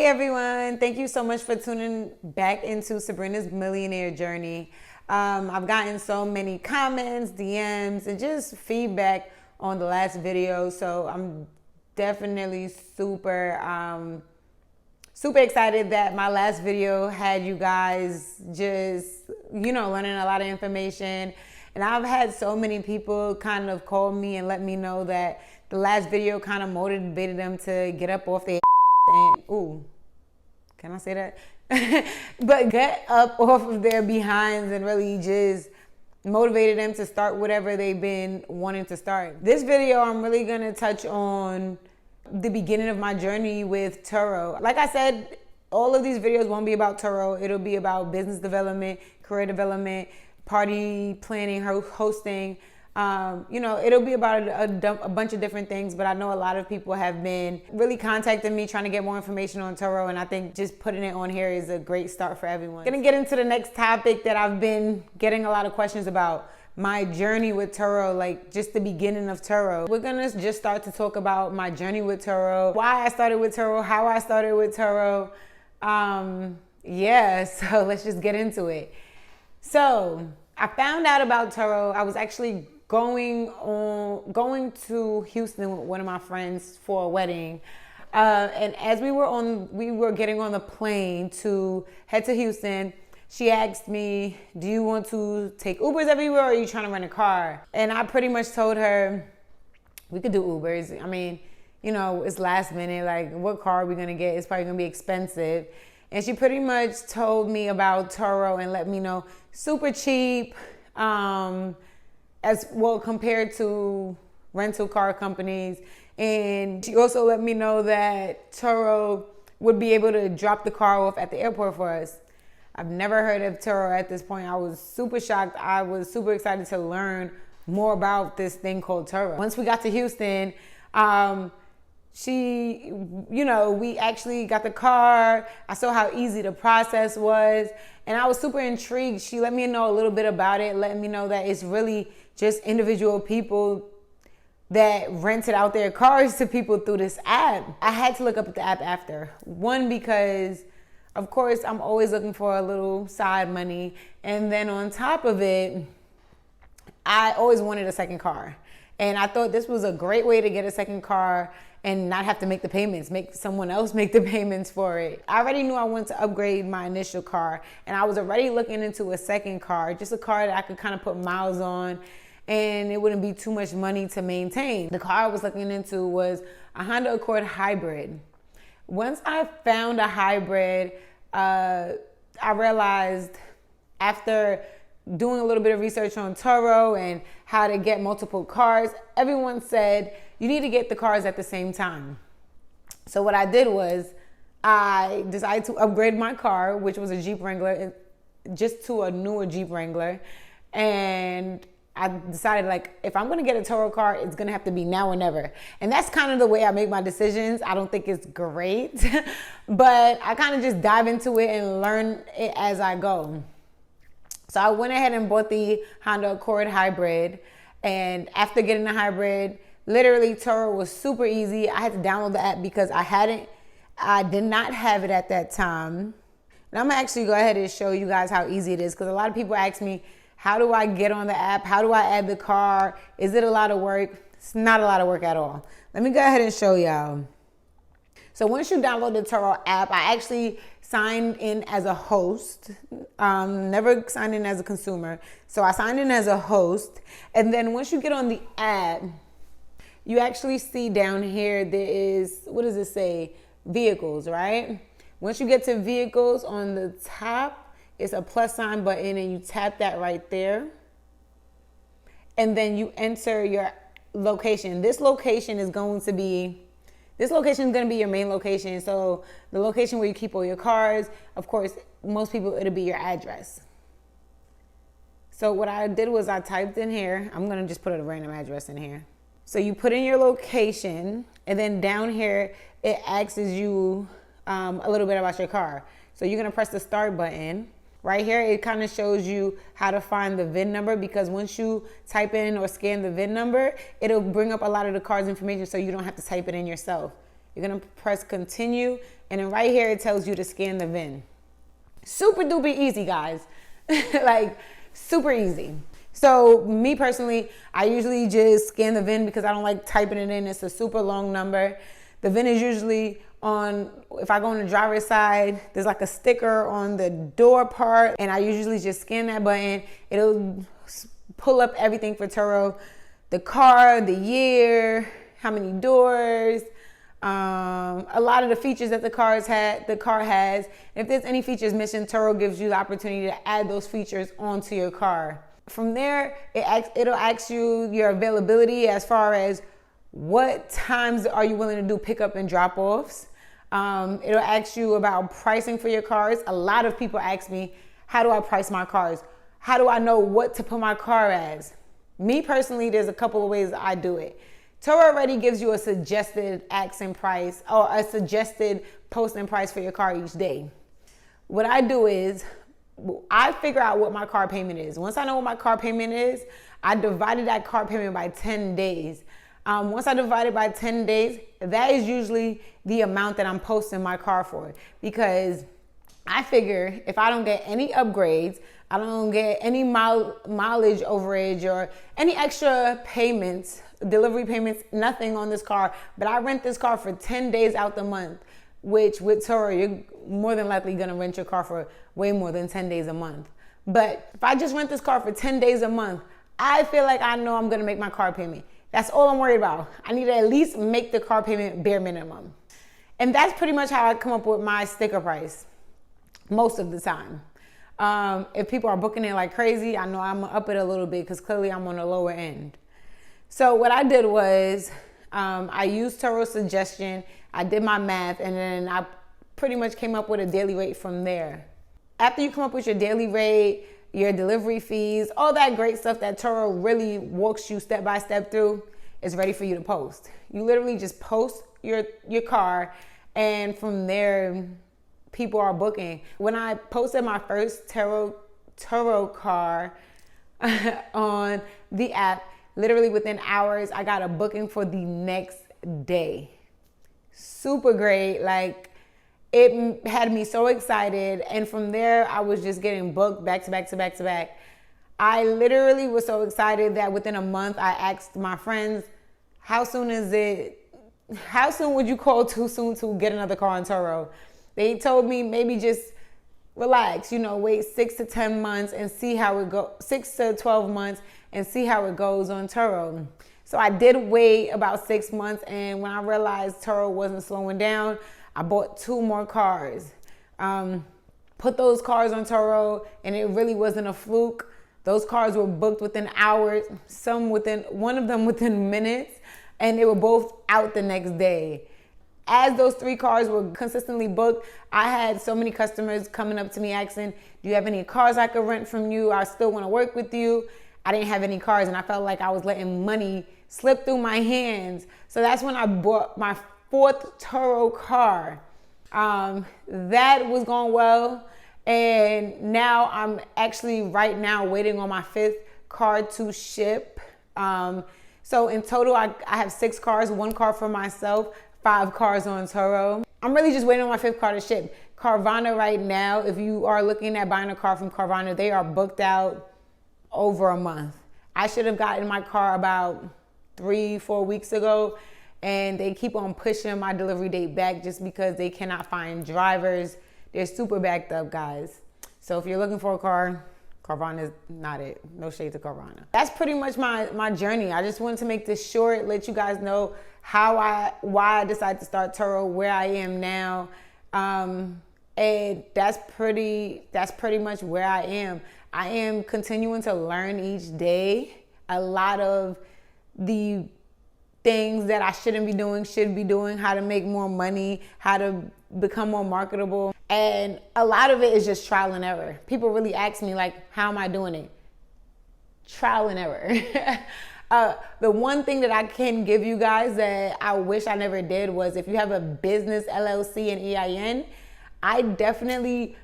everyone, thank you so much for tuning back into Sabrina's Millionaire Journey. I've gotten so many comments, DMs, and just feedback on the last video, so I'm definitely super excited that my last video had you guys just, learning a lot of information. And I've had so many people kind of call me and let me know that the last video kind of motivated them to get up off their and, ooh, can I say that? But get up off of their behinds and really just motivated them to start whatever they've been wanting to start. This video, I'm really gonna touch on the beginning of my journey with Turo. Like I said, all of these videos won't be about Turo. It'll be about business development, career development, party planning, hosting. It'll be about a bunch of different things, but I know a lot of people have been really contacting me trying to get more information on Turo, and I think just putting it on here is a great start for everyone. Gonna get into the next topic that I've been getting a lot of questions about, my journey with Turo, like just the beginning of Turo. We're gonna just start to talk about my journey with Turo, why I started with Turo, how I started with Turo. So let's just get into it. So I found out about Turo. I was actually going to Houston with one of my friends for a wedding. And as we were getting on the plane to head to Houston, she asked me, do you want to take Ubers everywhere, or are you trying to rent a car? And I pretty much told her, we could do Ubers. I mean, it's last minute. Like, what car are we going to get? It's probably going to be expensive. And she pretty much told me about Turo and let me know super cheap, as well compared to rental car companies. And she also let me know that Turo would be able to drop the car off at the airport for us. I've never heard of Turo at this point. I was super shocked. I was super excited to learn more about this thing called Turo. Once we got to Houston, we actually got the car. I saw how easy the process was, and I was super intrigued. She let me know a little bit about it, let me know that it's really just individual people that rented out their cars to people through this app. I had to look up the app after. One, because of course I'm always looking for a little side money, and then on top of it, I always wanted a second car. And I thought this was a great way to get a second car and not have to make the payments, make someone else make the payments for it. I already knew I wanted to upgrade my initial car, and I was already looking into a second car, just a car that I could kind of put miles on and it wouldn't be too much money to maintain. The car I was looking into was a Honda Accord hybrid. Once I found a hybrid, I realized after doing a little bit of research on Turo and how to get multiple cars, everyone said you need to get the cars at the same time. So what I did was I decided to upgrade my car, which was a Jeep Wrangler, just to a newer Jeep Wrangler. And I decided, like, if I'm gonna get a Turo car, it's gonna have to be now or never. And that's kind of the way I make my decisions. I don't think it's great, but I kind of just dive into it and learn it as I go. So I went ahead and bought the Honda Accord hybrid. And after getting the hybrid, literally Turo was super easy. I had to download the app because I did not have it at that time. And I'm gonna actually go ahead and show you guys how easy it is, because a lot of people ask me, how do I get on the app? How do I add the car? Is it a lot of work? It's not a lot of work at all. Let me go ahead and show y'all. So once you download the Turo app, I actually signed in as a host. Never signed in as a consumer. So I signed in as a host. And then once you get on the app, you actually see down here, there is, what does it say? Vehicles, right? Once you get to vehicles, on the top, it's a plus sign button, and you tap that right there. And then you enter your location. This location is going to be your main location. So the location where you keep all your cars, of course, most people, it'll be your address. So what I did was I typed in here, I'm gonna just put a random address in here. So you put in your location, and then down here, it asks you a little bit about your car. So you're gonna press the start button. Right here, it kind of shows you how to find the VIN number, because once you type in or scan the VIN number, it'll bring up a lot of the car's information, so you don't have to type it in yourself. You're gonna press continue, and then right here it tells you to scan the VIN. Super duper easy, guys. Like, super easy. So me personally, I usually just scan the VIN because I don't like typing it in. It's a super long number. The VIN is usually on, if I go on the driver's side, there's like a sticker on the door part, and I usually just scan that button. It'll pull up everything for Turo, the car, the year, how many doors, a lot of the features that the car has. If there's any features missing, Turo gives you the opportunity to add those features onto your car. From there, it'll ask you your availability as far as what times are you willing to do pickup and drop-offs. It'll ask you about pricing for your cars. A lot of people ask me, how do I price my cars? How do I know what to put my car as? Me personally, there's a couple of ways I do it. Turo already gives you a suggested asking price or a suggested posting price for your car each day. What I do is I figure out what my car payment is. Once I know what my car payment is, I divided that car payment by 10 days. Once I divide it by 10 days, that is usually the amount that I'm posting my car for, because I figure if I don't get any upgrades, I don't get any mileage overage or any extra payments, delivery payments, nothing on this car, but I rent this car for 10 days out the month, which with Turo, you're more than likely gonna rent your car for way more than 10 days a month. But if I just rent this car for 10 days a month, I feel like I know I'm gonna make my car payment. That's all I'm worried about. I need to at least make the car payment bare minimum. And that's pretty much how I come up with my sticker price most of the time. If people are booking it like crazy, I know I'm gonna up it a little bit because clearly I'm on the lower end. So what I did was I used Turo's suggestion, I did my math, and then I pretty much came up with a daily rate from there. After you come up with your daily rate, your delivery fees, all that great stuff that Turo really walks you step by step through, is ready for you to post. You literally just post your car, and from there, people are booking. When I posted my first Turo car on the app, literally within hours, I got a booking for the next day. Super great. Like, it had me so excited. And from there, I was just getting booked back to back to back to back. I literally was so excited that within a month, I asked my friends, how soon would you call too soon to get another car on Turo? They told me maybe just relax, wait 6 to 10 months and see how it goes, 6 to 12 months and see how it goes on Turo. So I did wait about 6 months, and when I realized Turo wasn't slowing down, I bought 2 more cars. Put those cars on Turo, and it really wasn't a fluke. Those cars were booked within hours, one of them within minutes, and they were both out the next day. As those 3 cars were consistently booked, I had so many customers coming up to me asking, do you have any cars I could rent from you? I still want to work with you. I didn't have any cars, and I felt like I was letting money slip through my hands. So that's when I bought my 4th Turo car. That was going well. And now I'm actually right now waiting on my 5th car to ship. So in total, I have 6 cars, 1 car for myself, 5 cars on Turo. I'm really just waiting on my 5th car to ship. Carvana right now, if you are looking at buying a car from Carvana, they are booked out over a month. I should have gotten my car about 3-4 weeks ago, and they keep on pushing my delivery date back just because they cannot find drivers. They're super backed up, guys. So if you're looking for a car, Carvana is not it. No shade to Carvana. That's pretty much my journey. I just wanted to make this short, let you guys know why I decided to start Turo, where I am now. And that's pretty much where I am. I am continuing to learn each day. A lot of the things that I shouldn't be doing, should be doing, how to make more money, how to become more marketable. And a lot of it is just trial and error. People really ask me, like, how am I doing it? Trial and error. The one thing that I can give you guys that I wish I never did was, if you have a business, LLC and EIN, I definitely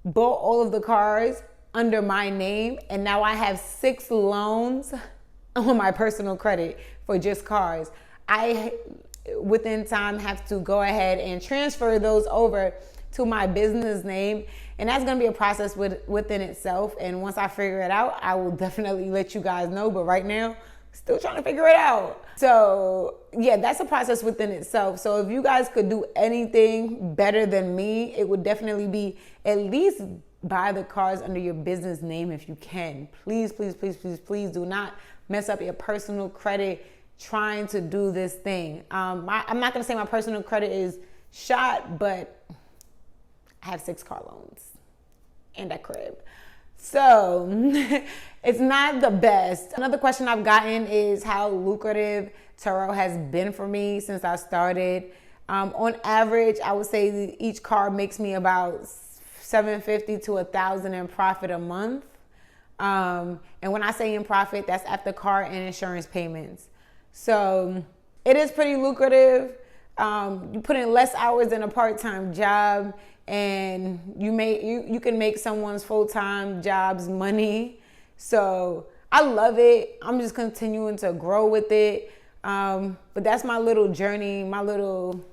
bought all of the cars under my name, and now I have 6 loans on my personal credit for just cars. I within time have to go ahead and transfer those over to my business name. And that's going to be a process within itself. And once I figure it out, I will definitely let you guys know. But right now, still trying to figure it out. So yeah, that's a process within itself. So if you guys could do anything better than me, it would definitely be at least buy the cars under your business name if you can. Please, please, please, please, please do not mess up your personal credit trying to do this thing. I'm not going to say my personal credit is shot, but I have 6 car loans and a crib. So it's not the best. Another question I've gotten is how lucrative Turo has been for me since I started. On average, I would say each car makes me about $750 to $1,000 in profit a month. And when I say in profit, that's after car and insurance payments. So it is pretty lucrative. You put in less hours than a part-time job, and you can make someone's full-time job's money. So I love it. I'm just continuing to grow with it. But that's my little journey, my little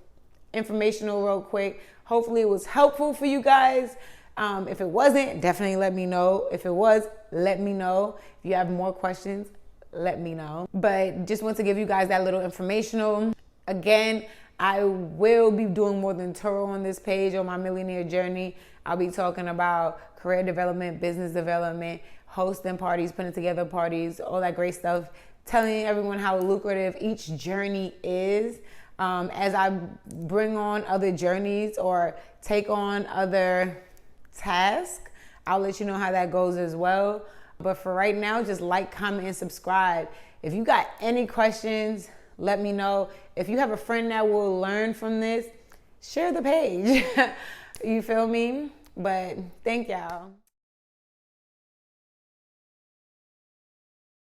informational real quick. Hopefully it was helpful for you guys. If it wasn't, definitely let me know. If it was, let me know. If you have more questions, let me know. But just want to give you guys that little informational. Again, I will be doing more than Turo on this page on my millionaire journey. I'll be talking about career development, business development, hosting parties, putting together parties, all that great stuff, telling everyone how lucrative each journey is. As I bring on other journeys or take on other tasks, I'll let you know how that goes as well. But for right now, just like, comment, and subscribe. If you got any questions, let me know. If you have a friend that will learn from this, share the page. You feel me? But thank y'all.